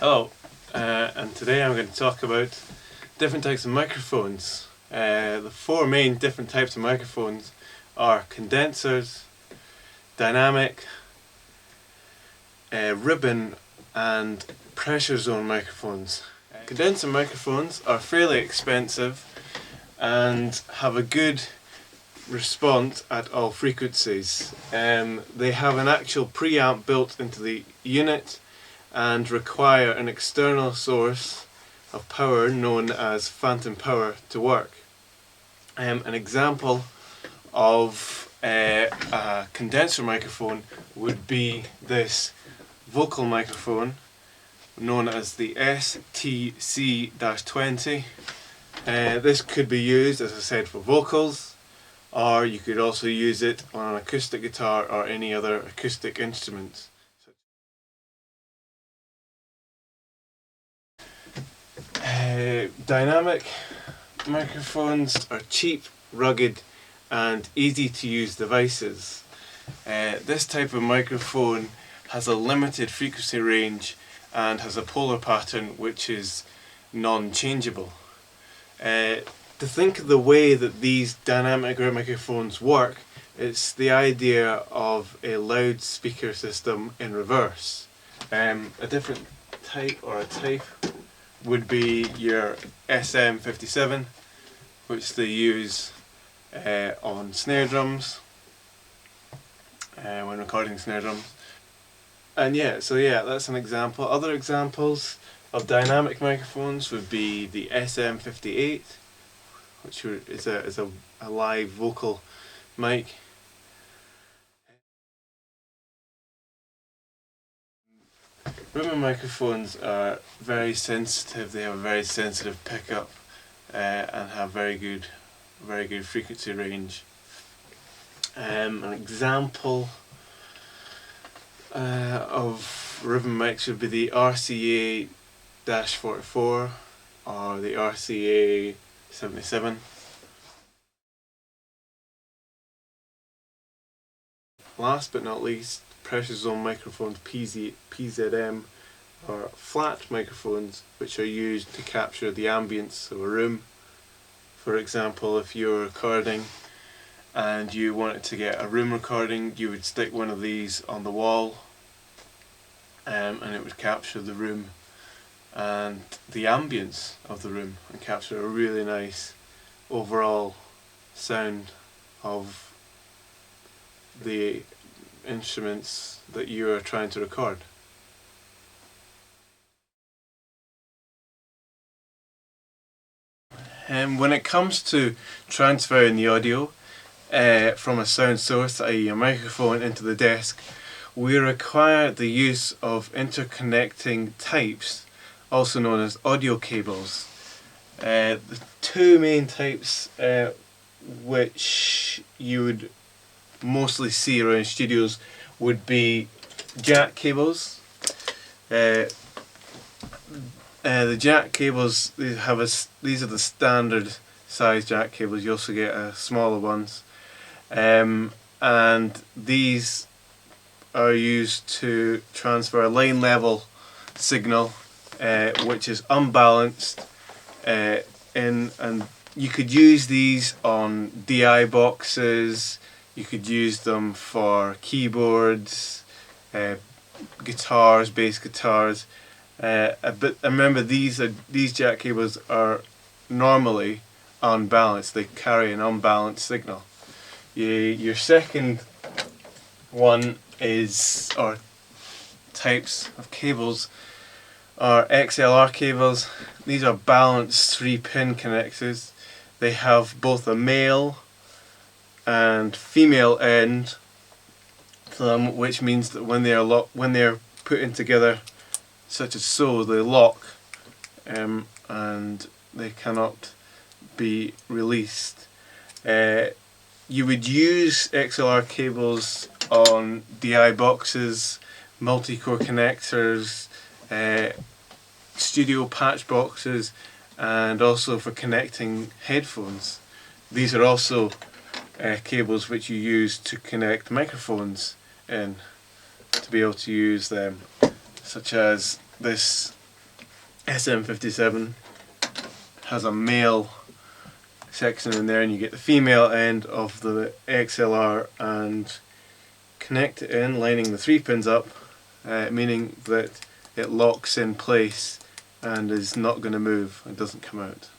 Hello, and today I'm going to talk about different types of microphones. The four main different types of microphones are condensers, dynamic, ribbon and pressure zone microphones. Condenser microphones are fairly expensive and have a good response at all frequencies. They have an actual preamp built into the unit and require an external source of power known as phantom power to work. An example of a condenser microphone would be this vocal microphone known as the STC-20. This could be used, as I said, for vocals, or you could also use it on an acoustic guitar or any other acoustic instruments. Dynamic microphones are cheap, rugged and easy to use devices. This type of microphone has a limited frequency range and has a polar pattern which is non-changeable. To think of the way that these dynamic microphones work, it's the idea of a loudspeaker system in reverse. A different type would be your SM57, which they use on snare drums, when recording snare drums. And that's an example. Other examples of dynamic microphones would be the SM58, which is a live vocal mic. Ribbon microphones are very sensitive. They have a very sensitive pickup and have very good frequency range. An example of ribbon mics would be the RCA-44 or the RCA-77. Last but not least, pressure zone microphones, PZM, are flat microphones which are used to capture the ambience of a room. For example, if you're recording and you wanted to get a room recording, you would stick one of these on the wall and it would capture the room and the ambience of the room and capture a really nice overall sound of the instruments that you are trying to record. When it comes to transferring the audio from a sound source, i.e. a microphone, into the desk, we require the use of interconnecting types, also known as audio cables. The two main types which you would mostly see around studios would be jack cables. The jack cables, these are the standard size jack cables. You also get smaller ones, and these are used to transfer a line level signal which is unbalanced and you could use these on DI boxes. You could use them for keyboards, guitars, bass guitars. But remember, these jack cables are normally unbalanced. They carry an unbalanced signal. Your second one or types of cables are XLR cables. These are balanced 3-pin connectors. They have both a male and female end to them, which means that when they're put in together, such as so, they lock and they cannot be released. You would use XLR cables on DI boxes, multi-core connectors, studio patch boxes, and also for connecting headphones. These are also cables which you use to connect microphones in to be able to use them, such as this SM57 has a male section in there, and you get the female end of the XLR and connect it in, lining the 3 pins up, meaning that it locks in place and is not going to move and doesn't come out.